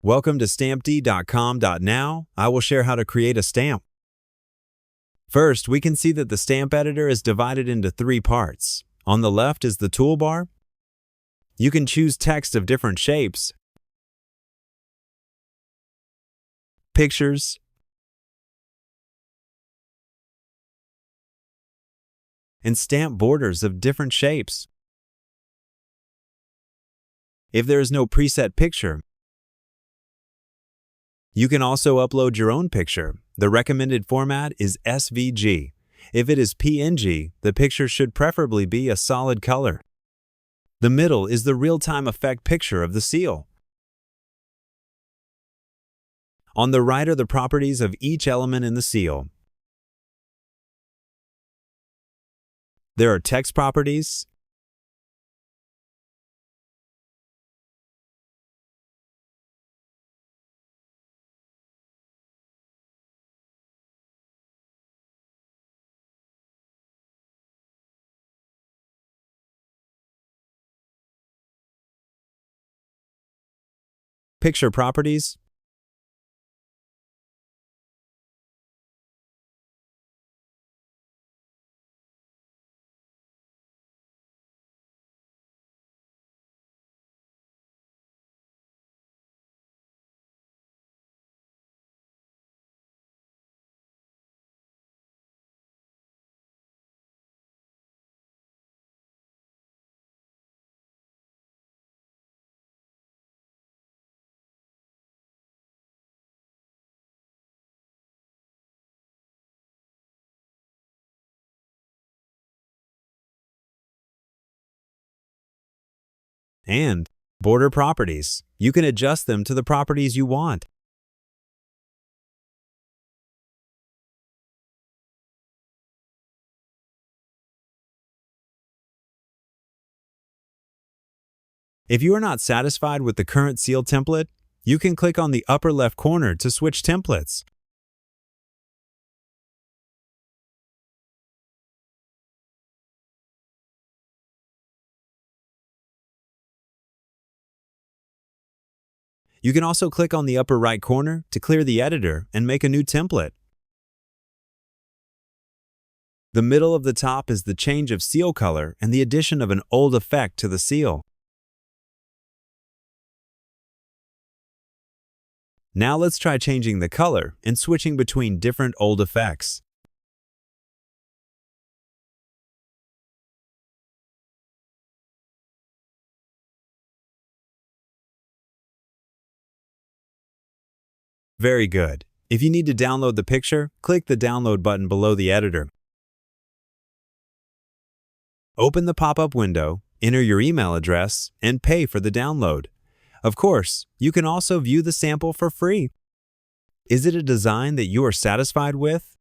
Welcome to Stampdy.com. Now, I will share how to create a stamp. First, we can see that the stamp editor is divided into three parts. On the left is the toolbar. You can choose text of different shapes, pictures, and stamp borders of different shapes. If there is no preset picture, you can also upload your own picture. The recommended format is SVG. If it is PNG, the picture should preferably be a solid color. The middle is the real-time effect picture of the seal. On the right are the properties of each element in the seal. There are text properties, picture properties, and border properties. You can adjust them to the properties you want. If you are not satisfied with the current seal template, you can click on the upper left corner to switch templates. You can also click on the upper right corner to clear the editor and make a new template. The middle of the top is the change of seal color and the addition of an old effect to the seal. Now let's try changing the color and switching between different old effects. Very good. If you need to download the picture, click the download button below the editor. Open the pop-up window, enter your email address, and pay for the download. Of course, you can also view the sample for free. Is it a design that you are satisfied with?